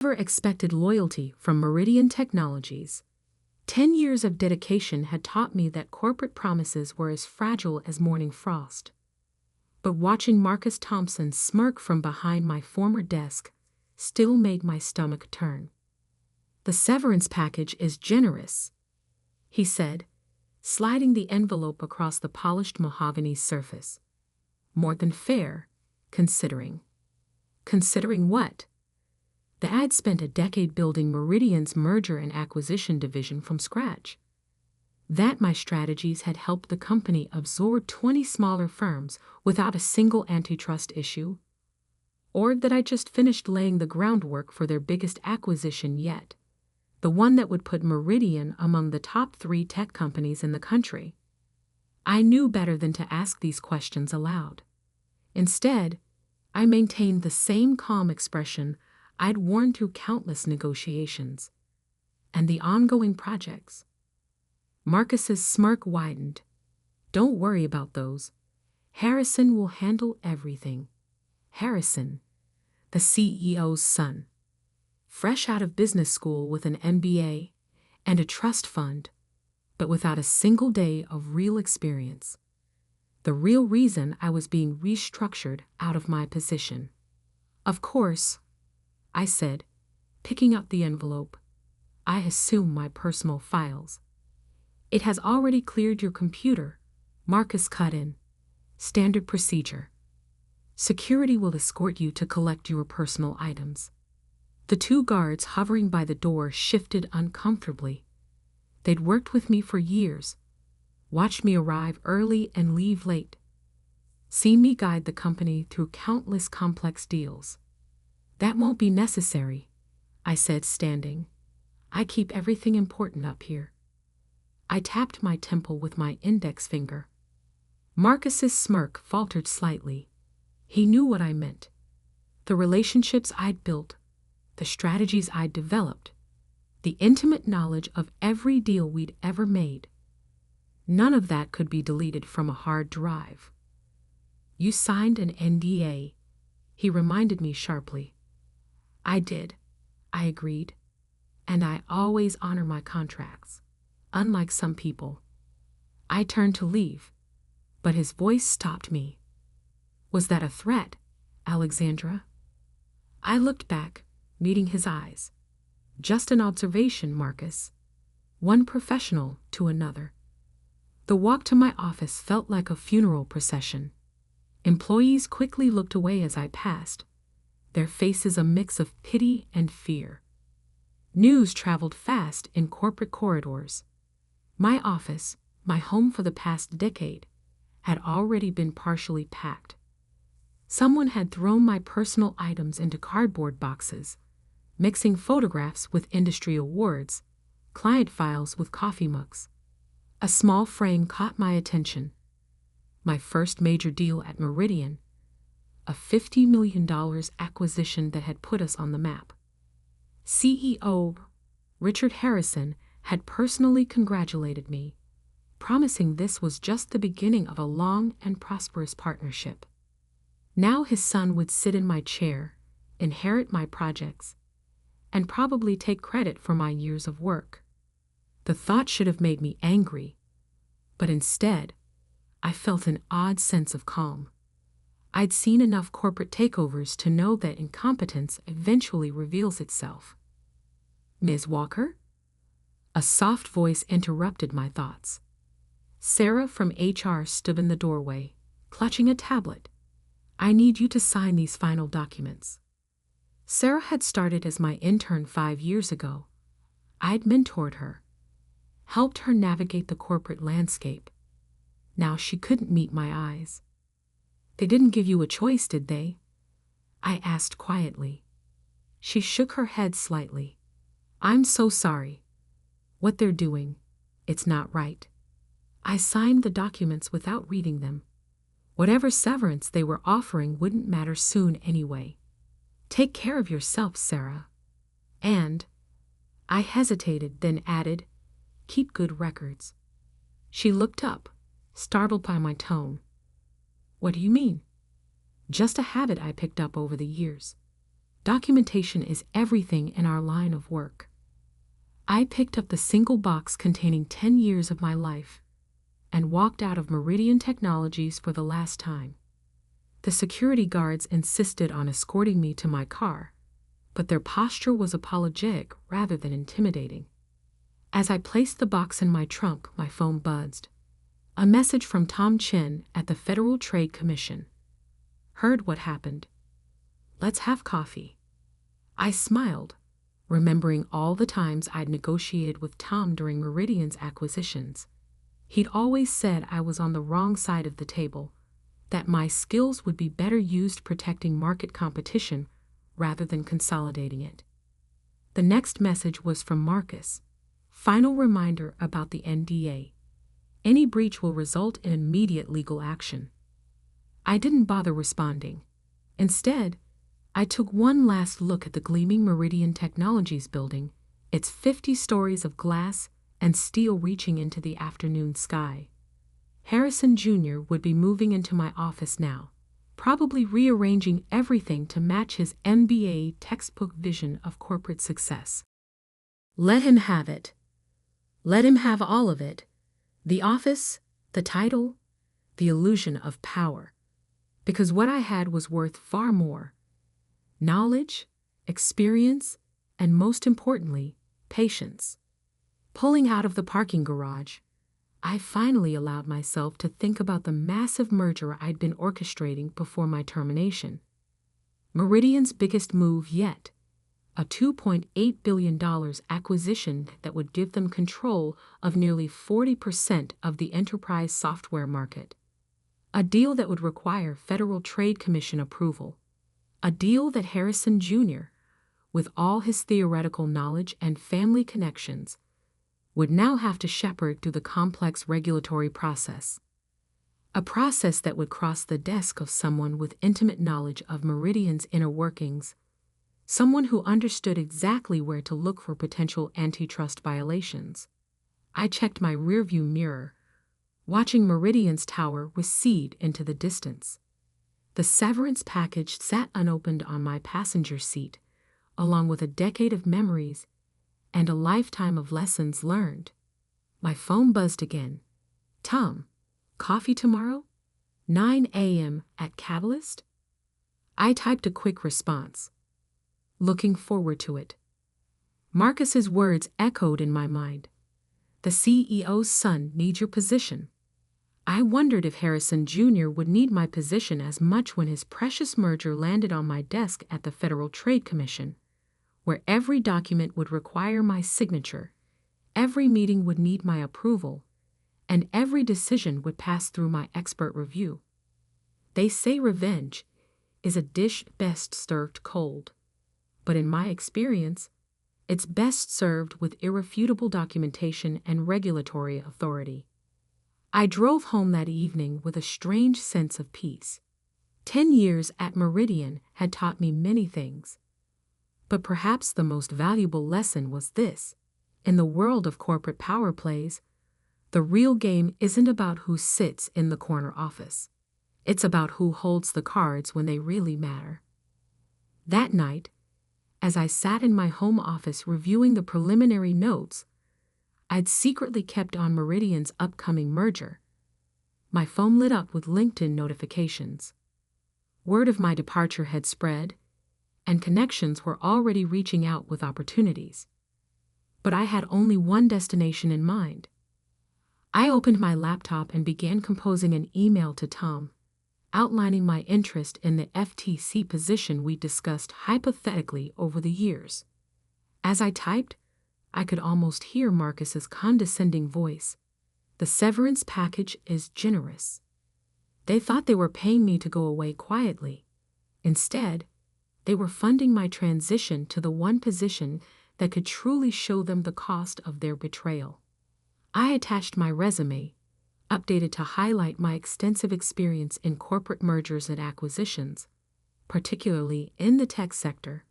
Never expected loyalty from Meridian Technologies. 10 years of dedication had taught me that corporate promises were as fragile as morning frost. But watching Marcus Thompson smirk from behind my former desk still made my stomach turn. "The severance package is generous," he said, sliding the envelope across the polished mahogany surface. "More than fair, considering." Considering what? The ad spent a decade building Meridian's merger and acquisition division from scratch. That my strategies had helped the company absorb 20 smaller firms without a single antitrust issue. Or that I just finished laying the groundwork for their biggest acquisition yet, the one that would put Meridian among the top 3 tech companies in the country. I knew better than to ask these questions aloud. Instead, I maintained the same calm expression I'd worn through countless negotiations. "And the ongoing projects?" Marcus's smirk widened. "Don't worry about those. Harrison will handle everything." Harrison, the CEO's son. Fresh out of business school with an MBA and a trust fund, but without a single day of real experience. The real reason I was being restructured out of my position. "Of course," I said, picking up the envelope. "I assume my personal files." "It has already cleared your computer," Marcus cut in. "Standard procedure. Security will escort you to collect your personal items." The 2 guards hovering by the door shifted uncomfortably. They'd worked with me for years, watched me arrive early and leave late, seen me guide the company through countless complex deals. "That won't be necessary," I said, standing. "I keep everything important up here." I tapped my temple with my index finger. Marcus's smirk faltered slightly. He knew what I meant. The relationships I'd built, the strategies I'd developed, the intimate knowledge of every deal we'd ever made. None of that could be deleted from a hard drive. "You signed an NDA," he reminded me sharply. "I did," I agreed, "and I always honor my contracts, unlike some people." I turned to leave, but his voice stopped me. "Was that a threat, Alexandra?" I looked back, meeting his eyes. "Just an observation, Marcus." One professional to another. The walk to my office felt like a funeral procession. Employees quickly looked away as I passed, their faces a mix of pity and fear. News traveled fast in corporate corridors. My office, my home for the past decade, had already been partially packed. Someone had thrown my personal items into cardboard boxes, mixing photographs with industry awards, client files with coffee mugs. A small frame caught my attention. My first major deal at Meridian, a $50 million acquisition that had put us on the map. CEO Richard Harrison had personally congratulated me, promising this was just the beginning of a long and prosperous partnership. Now his son would sit in my chair, inherit my projects, and probably take credit for my years of work. The thought should have made me angry, but instead, I felt an odd sense of calm. I'd seen enough corporate takeovers to know that incompetence eventually reveals itself. "Ms. Walker?" A soft voice interrupted my thoughts. Sarah from HR stood in the doorway, clutching a tablet. "I need you to sign these final documents." Sarah had started as my intern 5 years ago. I'd mentored her, helped her navigate the corporate landscape. Now she couldn't meet my eyes. "They didn't give you a choice, did they?" I asked quietly. She shook her head slightly. "I'm so sorry. What they're doing, it's not right." I signed the documents without reading them. Whatever severance they were offering wouldn't matter soon anyway. "Take care of yourself, Sarah. And," I hesitated, then added, "keep good records." She looked up, startled by my tone. "What do you mean?" "Just a habit I picked up over the years. Documentation is everything in our line of work. I picked up the single box containing 10 years of my life and walked out of Meridian Technologies for the last time. The security guards insisted on escorting me to my car, but their posture was apologetic rather than intimidating. As I placed the box in my trunk, my phone buzzed. A message from Tom Chen at the Federal Trade Commission. Heard what happened. Let's have coffee. I smiled, remembering all the times I'd negotiated with Tom during Meridian's acquisitions. He'd always said I was on the wrong side of the table, that my skills would be better used protecting market competition rather than consolidating it. The next message was from Marcus. Final reminder about the NDA. Any breach will result in immediate legal action. I didn't bother responding. Instead, I took one last look at the gleaming Meridian Technologies building, its 50 stories of glass and steel reaching into the afternoon sky. Harrison Jr. would be moving into my office now, probably rearranging everything to match his MBA textbook vision of corporate success. Let him have it. Let him have all of it. The office, the title, the illusion of power. Because what I had was worth far more. Knowledge, experience, and most importantly, patience. Pulling out of the parking garage, I finally allowed myself to think about the massive merger I'd been orchestrating before my termination. Meridian's biggest move yet, a $2.8 billion acquisition that would give them control of nearly 40% of the enterprise software market. A deal that would require Federal Trade Commission approval. A deal that Harrison Jr., with all his theoretical knowledge and family connections, would now have to shepherd through the complex regulatory process. A process that would cross the desk of someone with intimate knowledge of Meridian's inner workings, someone who understood exactly where to look for potential antitrust violations. I checked my rearview mirror, watching Meridian's tower recede into the distance. The severance package sat unopened on my passenger seat, along with a decade of memories and a lifetime of lessons learned. My phone buzzed again. Tom, coffee tomorrow? 9 a.m. at Catalyst? I typed a quick response. Looking forward to it. Marcus's words echoed in my mind. The CEO's son needs your position. I wondered if Harrison Jr. would need my position as much when his precious merger landed on my desk at the Federal Trade Commission, where every document would require my signature, every meeting would need my approval, and every decision would pass through my expert review. They say revenge is a dish best served cold, but in my experience, it's best served with irrefutable documentation and regulatory authority. I drove home that evening with a strange sense of peace. 10 years at Meridian had taught me many things. But perhaps the most valuable lesson was this. In the world of corporate power plays, the real game isn't about who sits in the corner office. It's about who holds the cards when they really matter. That night, as I sat in my home office reviewing the preliminary notes I'd secretly kept on Meridian's upcoming merger, my phone lit up with LinkedIn notifications. Word of my departure had spread, and connections were already reaching out with opportunities. But I had only one destination in mind. I opened my laptop and began composing an email to Tom, outlining my interest in the FTC position we discussed hypothetically over the years. As I typed, I could almost hear Marcus's condescending voice. The severance package is generous. They thought they were paying me to go away quietly. Instead, they were funding my transition to the one position that could truly show them the cost of their betrayal. I attached my resume, updated to highlight my extensive experience in corporate mergers and acquisitions, particularly in the tech sector.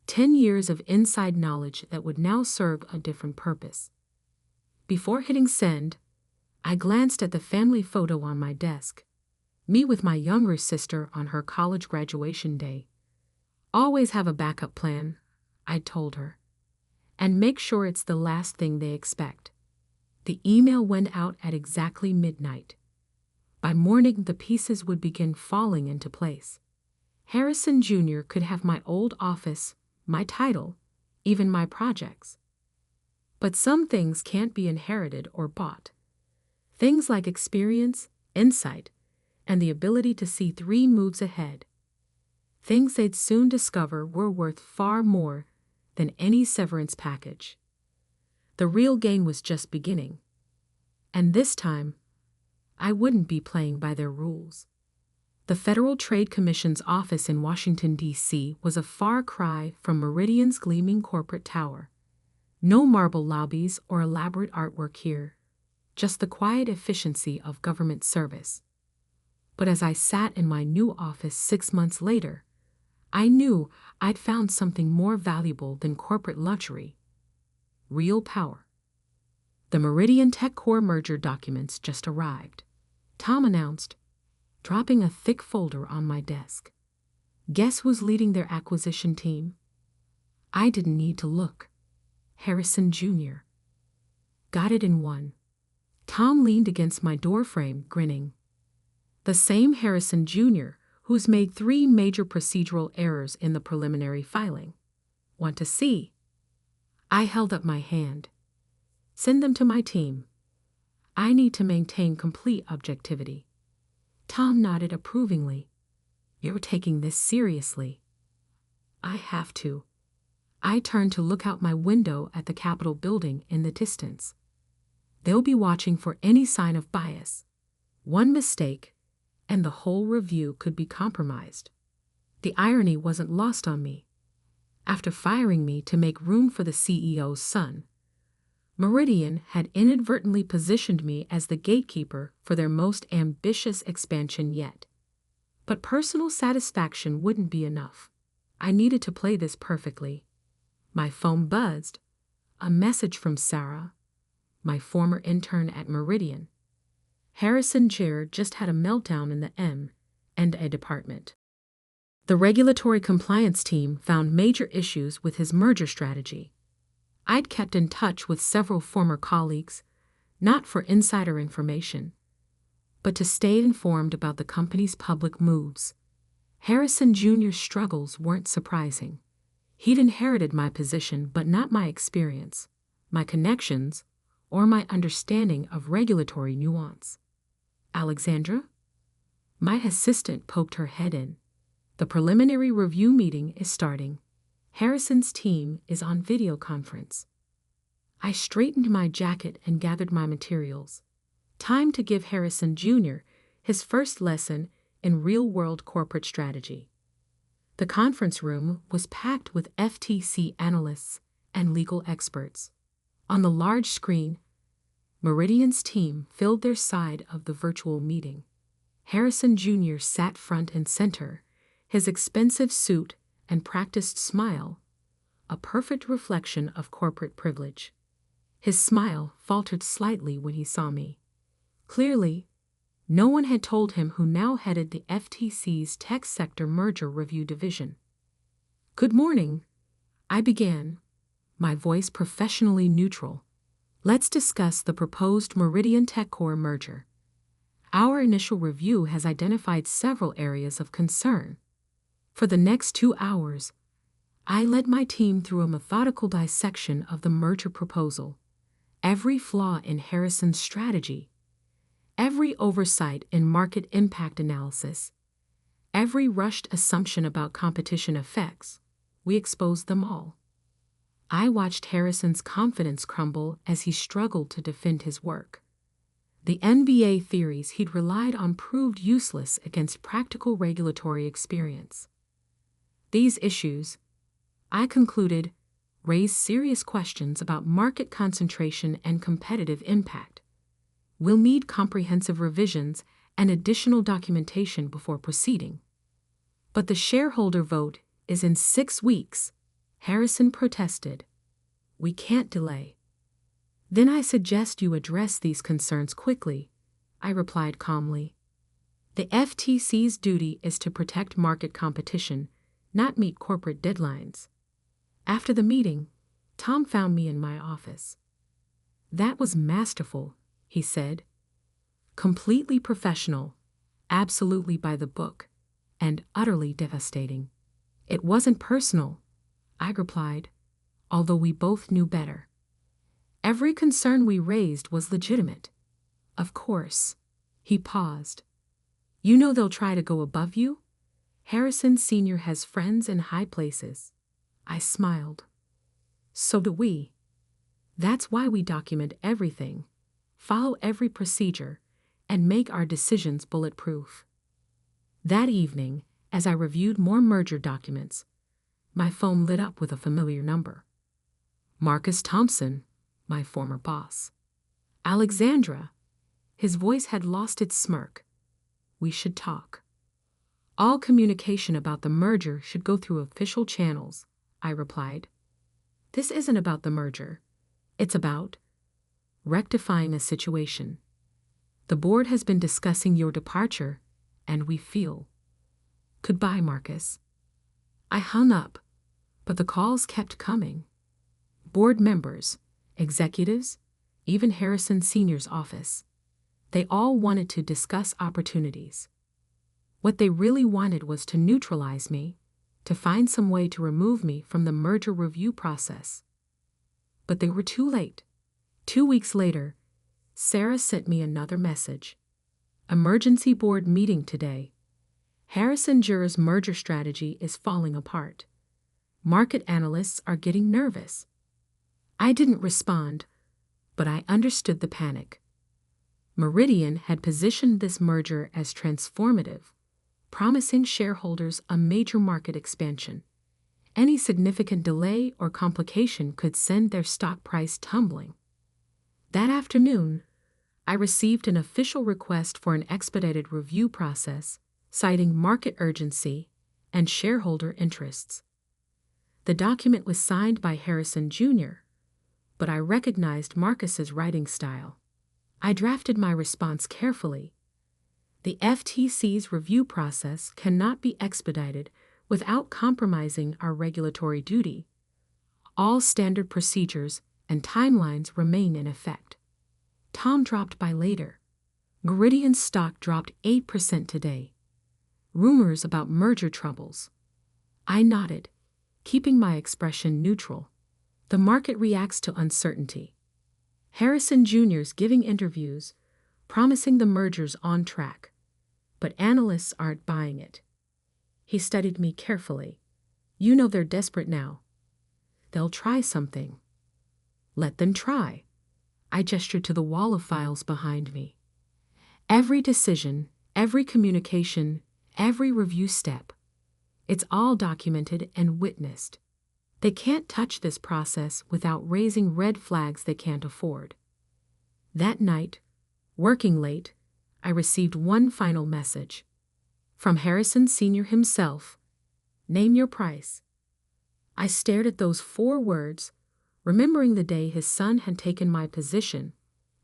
10 years of inside knowledge that would now serve a different purpose. Before hitting send, I glanced at the family photo on my desk, me with my younger sister on her college graduation day. Always have a backup plan, I told her. And make sure it's the last thing they expect. The email went out at exactly midnight. By morning, the pieces would begin falling into place. Harrison Jr. could have my old office, my title, even my projects. But some things can't be inherited or bought. Things like experience, insight, and the ability to see 3 moves ahead. Things they'd soon discover were worth far more than any severance package. The real game was just beginning. And this time, I wouldn't be playing by their rules. The Federal Trade Commission's office in Washington, D.C. was a far cry from Meridian's gleaming corporate tower. No marble lobbies or elaborate artwork here, just the quiet efficiency of government service. But as I sat in my new office 6 months later, I knew I'd found something more valuable than corporate luxury: real power. The Meridian TechCore merger documents just arrived, Tom announced, dropping a thick folder on my desk. Guess who's leading their acquisition team? I didn't need to look. Harrison Jr. Got it in one. Tom leaned against my doorframe, grinning. The same Harrison Jr. who's made 3 major procedural errors in the preliminary filing. Want to see? I held up my hand. Send them to my team. I need to maintain complete objectivity. Tom nodded approvingly. You're taking this seriously. I have to. I turned to look out my window at the Capitol building in the distance. They'll be watching for any sign of bias. One mistake, and the whole review could be compromised. The irony wasn't lost on me. After firing me to make room for the CEO's son, Meridian had inadvertently positioned me as the gatekeeper for their most ambitious expansion yet. But personal satisfaction wouldn't be enough. I needed to play this perfectly. My phone buzzed. A message from Sarah, my former intern at Meridian. Harrison Jr. just had a meltdown in the M&A department. The regulatory compliance team found major issues with his merger strategy. I'd kept in touch with several former colleagues, not for insider information, but to stay informed about the company's public moves. Harrison Jr.'s struggles weren't surprising. He'd inherited my position, but not my experience, my connections, or my understanding of regulatory nuance. Alexandra? My assistant poked her head in. The preliminary review meeting is starting. Harrison's team is on video conference. I straightened my jacket and gathered my materials. Time to give Harrison Jr. his first lesson in real-world corporate strategy. The conference room was packed with FTC analysts and legal experts. On the large screen, Meridian's team filled their side of the virtual meeting. Harrison Jr. sat front and center, his expensive suit and practiced smile, a perfect reflection of corporate privilege. His smile faltered slightly when he saw me. Clearly, no one had told him who now headed the FTC's tech sector merger review division. Good morning, I began, my voice professionally neutral. Let's discuss the proposed Meridian TechCore merger. Our initial review has identified several areas of concern. For the next 2 hours, I led my team through a methodical dissection of the merger proposal, every flaw in Harrison's strategy, every oversight in market impact analysis, every rushed assumption about competition effects. We exposed them all. I watched Harrison's confidence crumble as he struggled to defend his work. The NBA theories he'd relied on proved useless against practical regulatory experience. These issues, I concluded, raise serious questions about market concentration and competitive impact. We'll need comprehensive revisions and additional documentation before proceeding. But the shareholder vote is in 6 weeks, Harrison protested. We can't delay. Then I suggest you address these concerns quickly, I replied calmly. The FTC's duty is to protect market competition, not meet corporate deadlines. After the meeting, Tom found me in my office. "That was masterful," he said. "Completely professional, absolutely by the book, and utterly devastating." "It wasn't personal," I replied, although we both knew better. "Every concern we raised was legitimate." "Of course." He paused. "You know they'll try to go above you? Harrison Sr. has friends in high places." I smiled. "So do we. That's why we document everything, follow every procedure, and make our decisions bulletproof." That evening, as I reviewed more merger documents, my phone lit up with a familiar number. Marcus Thompson, my former boss. "Alexandra." His voice had lost its smirk. "We should talk." "All communication about the merger should go through official channels," I replied. "This isn't about the merger. It's about rectifying a situation. The board has been discussing your departure, and we feel." "Goodbye, Marcus." I hung up, but the calls kept coming. Board members, executives, even Harrison Sr.'s office. They all wanted to discuss opportunities. What they really wanted was to neutralize me, to find some way to remove me from the merger review process. But they were too late. 2 weeks later, Sarah sent me another message. "Emergency board meeting today. Harrison Jura's merger strategy is falling apart. Market analysts are getting nervous." I didn't respond, but I understood the panic. Meridian had positioned this merger as transformative, promising shareholders a major market expansion. Any significant delay or complication could send their stock price tumbling. That afternoon, I received an official request for an expedited review process, citing market urgency and shareholder interests. The document was signed by Harrison Jr., but I recognized Marcus's writing style. I drafted my response carefully. "The FTC's review process cannot be expedited without compromising our regulatory duty. All standard procedures and timelines remain in effect." Tom dropped by later. Meridian's stock dropped 8% today. Rumors about merger troubles. I nodded, keeping my expression neutral. The market reacts to uncertainty. Harrison Jr.'s giving interviews, promising the merger's on track, but analysts aren't buying it. He studied me carefully. "You know they're desperate now. They'll try something." "Let them try." I gestured to the wall of files behind me. Every decision, every communication, every review step. It's all documented and witnessed. They can't touch this process without raising red flags they can't afford. That night, working late, I received one final message. From Harrison Sr. himself. "Name your price." I stared at those 4 words, remembering the day his son had taken my position,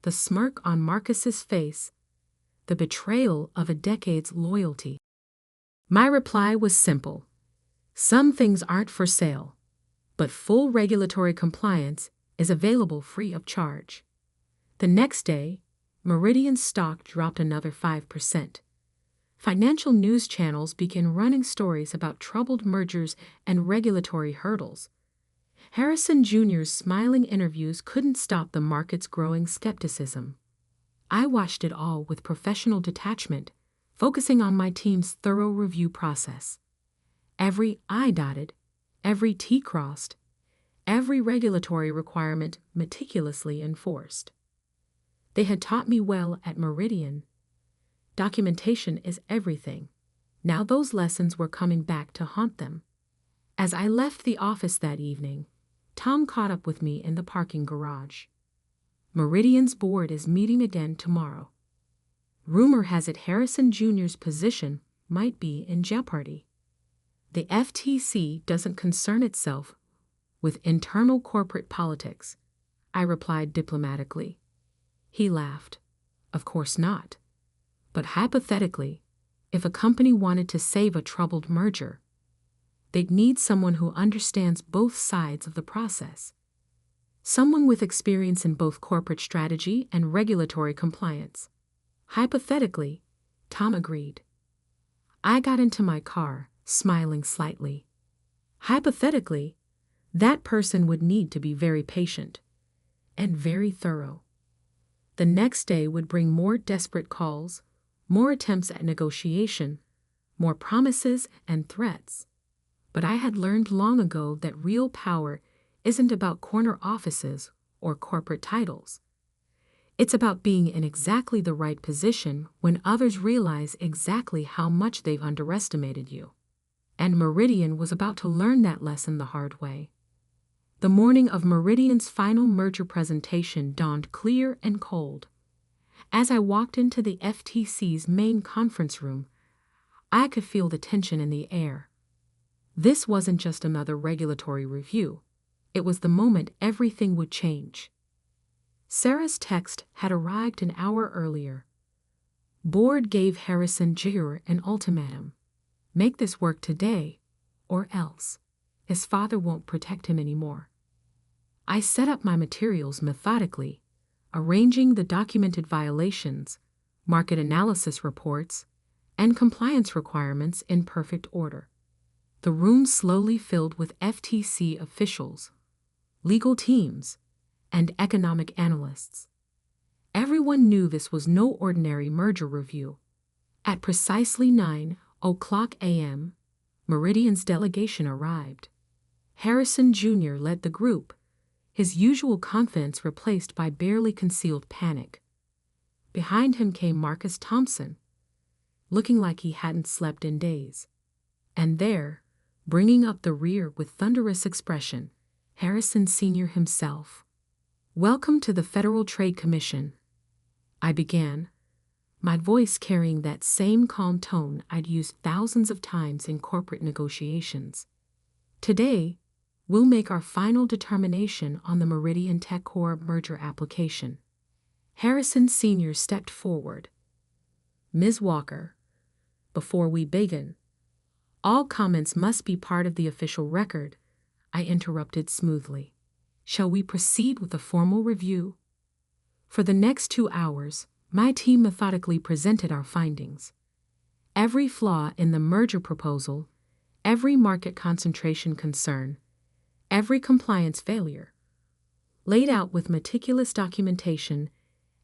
the smirk on Marcus's face, the betrayal of a decade's loyalty. My reply was simple. Some things aren't for sale, but full regulatory compliance is available free of charge. The next day, Meridian's stock dropped another 5%. Financial news channels began running stories about troubled mergers and regulatory hurdles. Harrison Jr.'s smiling interviews couldn't stop the market's growing skepticism. I watched it all with professional detachment, focusing on my team's thorough review process. Every I dotted, every T crossed, every regulatory requirement meticulously enforced. They had taught me well at Meridian. Documentation is everything. Now those lessons were coming back to haunt them. As I left the office that evening, Tom caught up with me in the parking garage. "Meridian's board is meeting again tomorrow. Rumor has it Harrison Jr.'s position might be in jeopardy. The FTC doesn't concern itself with internal corporate politics," I replied diplomatically. He laughed. "Of course not. But hypothetically, if a company wanted to save a troubled merger, They'd need someone who understands both sides of the process. Someone with experience in both corporate strategy and regulatory compliance. Hypothetically, Tom agreed. I got into my car, smiling slightly. Hypothetically, that person would need to be very patient and very thorough. The next day would bring more desperate calls, more attempts at negotiation, more promises and threats. But I had learned long ago that real power isn't about corner offices or corporate titles. It's about being in exactly the right position when others realize exactly how much they've underestimated you. And Meridian was about to learn that lesson the hard way. The morning of Meridian's final merger presentation dawned clear and cold. As I walked into the FTC's main conference room, I could feel the tension in the air. This wasn't just another regulatory review. It was the moment everything would change. Sarah's text had arrived an hour earlier. Board gave Harrison Jr. an ultimatum. Make this work today, or else. His father won't protect him anymore. I set up my materials methodically, arranging the documented violations, market analysis reports, and compliance requirements in perfect order. The room slowly filled with FTC officials, legal teams, and economic analysts. Everyone knew this was no ordinary merger review. At precisely 9:00 a.m., Meridian's delegation arrived. Harrison Jr. led the group, his usual confidence replaced by barely concealed panic. Behind him came Marcus Thompson, looking like he hadn't slept in days. And there, bringing up the rear with thunderous expression, Harrison Sr. himself. "Welcome to the Federal Trade Commission," I began, my voice carrying that same calm tone I'd used thousands of times in corporate negotiations. "Today, we'll make our final determination on the Meridian TechCorp merger application." Harrison Sr. stepped forward. "Ms. Walker, before we begin, all comments must be part of the official record," I interrupted smoothly. "Shall we proceed with a formal review?" For the next 2 hours, my team methodically presented our findings. Every flaw in the merger proposal, every market concentration concern, every compliance failure, laid out with meticulous documentation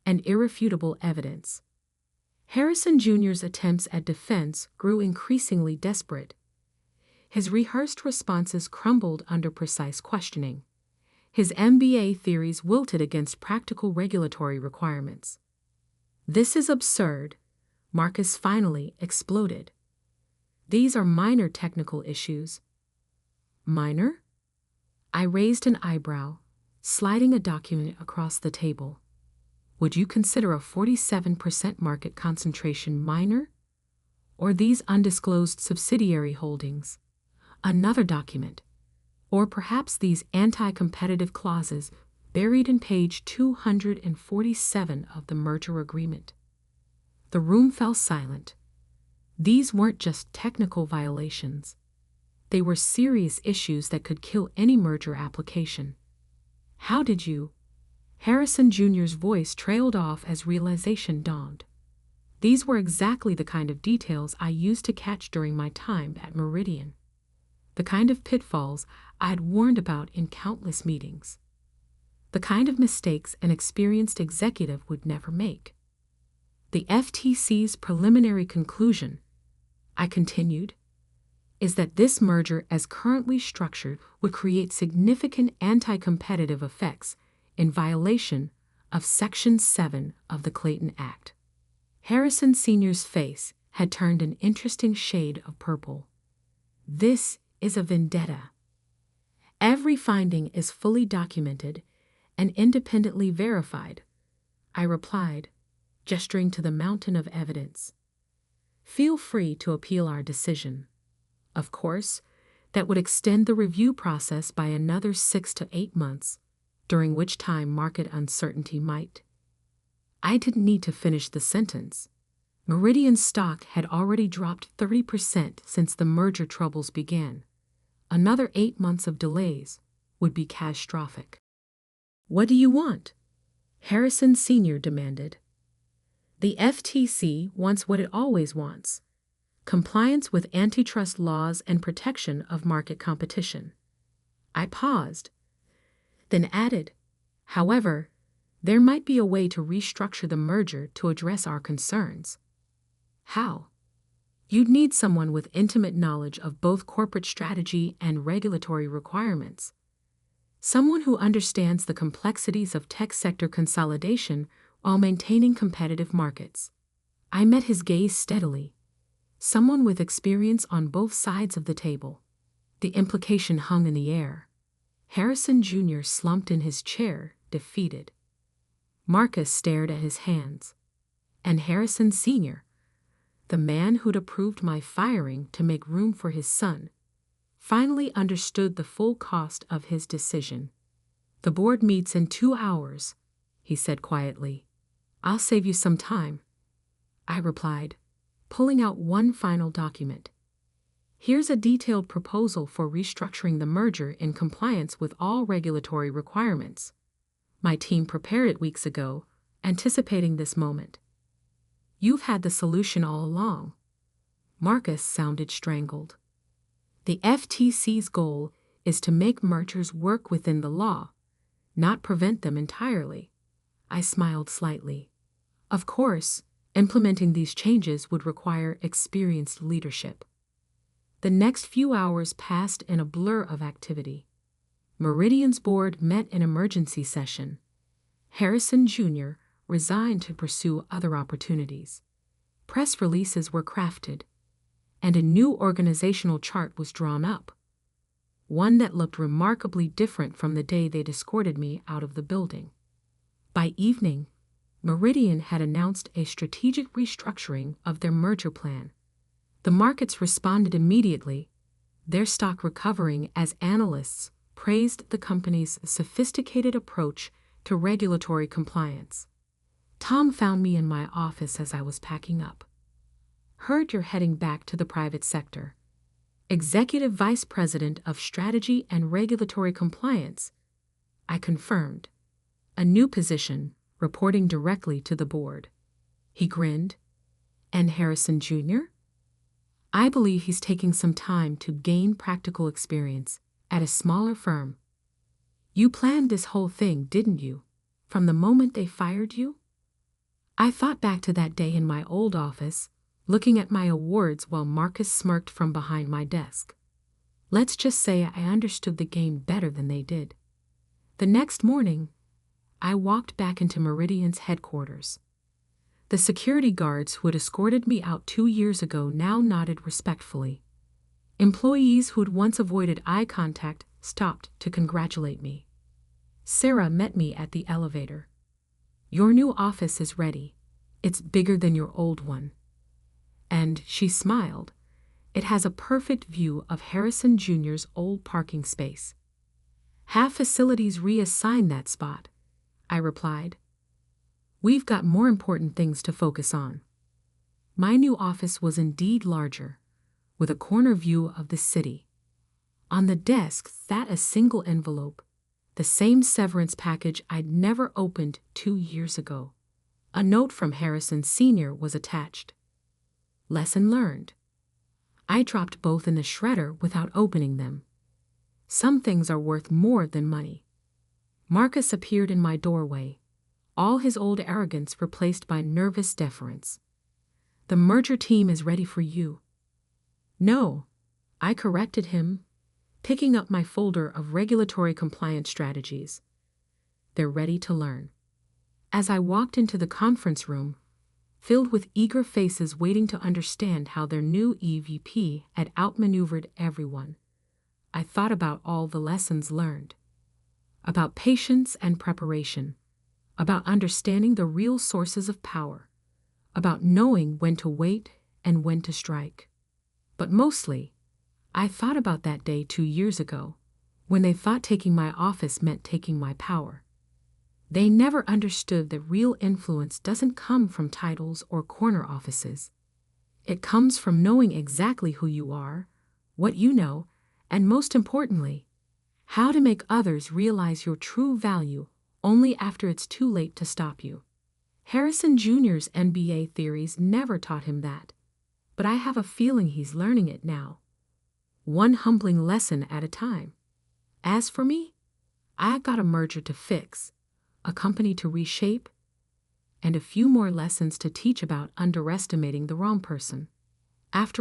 and irrefutable evidence. Harrison Jr.'s attempts at defense grew increasingly desperate. His rehearsed responses crumbled under precise questioning. His MBA theories wilted against practical regulatory requirements. "This is absurd," Marcus finally exploded. "These are minor technical issues." "Minor?" I raised an eyebrow, sliding a document across the table. "Would you consider a 47% market concentration minor? Or these undisclosed subsidiary holdings? Another document? Or perhaps these anti-competitive clauses buried in page 247 of the merger agreement?" The room fell silent. These weren't just technical violations. They were serious issues that could kill any merger application. "How did you?" Harrison Jr.'s voice trailed off as realization dawned. These were exactly the kind of details I used to catch during my time at Meridian. The kind of pitfalls I had warned about in countless meetings. The kind of mistakes an experienced executive would never make. "The FTC's preliminary conclusion," I continued, "is that this merger as currently structured would create significant anti-competitive effects in violation of Section 7 of the Clayton Act." Harrison Sr.'s face had turned an interesting shade of purple. "This is a vendetta. Every finding is fully documented and independently verified," I replied, gesturing to the mountain of evidence. "Feel free to appeal our decision. Of course, that would extend the review process by another 6 to 8 months, during which time market uncertainty might." I didn't need to finish the sentence. Meridian's stock had already dropped 30% since the merger troubles began. another 8 months of delays would be catastrophic. "What do you want?" Harrison Sr. demanded. "The FTC wants what it always wants: compliance with antitrust laws and protection of market competition." I paused, then added, "However, there might be a way to restructure the merger to address our concerns." "How?" "You'd need someone with intimate knowledge of both corporate strategy and regulatory requirements. Someone who understands the complexities of tech sector consolidation while maintaining competitive markets." I met his gaze steadily. Someone with experience on both sides of the table. The implication hung in the air. Harrison Jr. slumped in his chair, defeated. Marcus stared at his hands. And Harrison Sr., the man who'd approved my firing to make room for his son, finally understood the full cost of his decision. "The board meets in 2 hours," he said quietly. "I'll save you some time," I replied, pulling out one final document. "Here's a detailed proposal for restructuring the merger in compliance with all regulatory requirements. My team prepared it weeks ago, anticipating this moment." "You've had the solution all along." Marcus sounded strangled. "The FTC's goal is to make mergers work within the law, not prevent them entirely." I smiled slightly. Of course, implementing these changes would require experienced leadership. The next few hours passed in a blur of activity. Meridian's board met in emergency session. Harrison Jr. resigned to pursue other opportunities. Press releases were crafted, and a new organizational chart was drawn up, one that looked remarkably different from the day they'd escorted me out of the building. By evening, Meridian had announced a strategic restructuring of their merger plan. The markets responded immediately, their stock recovering as analysts praised the company's sophisticated approach to regulatory compliance. Tom found me in my office as I was packing up. "Heard you're heading back to the private sector. Executive Vice President of Strategy and Regulatory Compliance," I confirmed. "A new position, reporting directly to the board." He grinned. "And Harrison Jr.?" "I believe he's taking some time to gain practical experience at a smaller firm." "You planned this whole thing, didn't you? From the moment they fired you?" I thought back to that day in my old office, looking at my awards while Marcus smirked from behind my desk. Let's just say I understood the game better than they did. The next morning, I walked back into Meridian's headquarters. The security guards who had escorted me out 2 years ago now nodded respectfully. Employees who'd once avoided eye contact stopped to congratulate me. Sarah met me at the elevator. "Your new office is ready. It's bigger than your old one." And she smiled. "It has a perfect view of Harrison Jr.'s old parking space." "Have facilities reassigned that spot," I replied. "We've got more important things to focus on." My new office was indeed larger, with a corner view of the city. On the desk sat a single envelope, the same severance package I'd never opened 2 years ago. A note from Harrison Sr. was attached. Lesson learned. I dropped both in the shredder without opening them. Some things are worth more than money. Marcus appeared in my doorway, all his old arrogance replaced by nervous deference. "The merger team is ready for you." "No," I corrected him, picking up my folder of regulatory compliance strategies. "They're ready to learn." As I walked into the conference room, filled with eager faces waiting to understand how their new EVP had outmaneuvered everyone, I thought about all the lessons learned. About patience and preparation, about understanding the real sources of power, about knowing when to wait and when to strike. But mostly, I thought about that day 2 years ago, when they thought taking my office meant taking my power. They never understood that real influence doesn't come from titles or corner offices. It comes from knowing exactly who you are, what you know, And most importantly, how to make others realize your true value only after it's too late to stop you. Harrison Jr.'s NBA theories never taught him that, but I have a feeling he's learning it now, one humbling lesson at a time. As for me, I got a merger to fix, a company to reshape, and a few more lessons to teach about underestimating the wrong person. After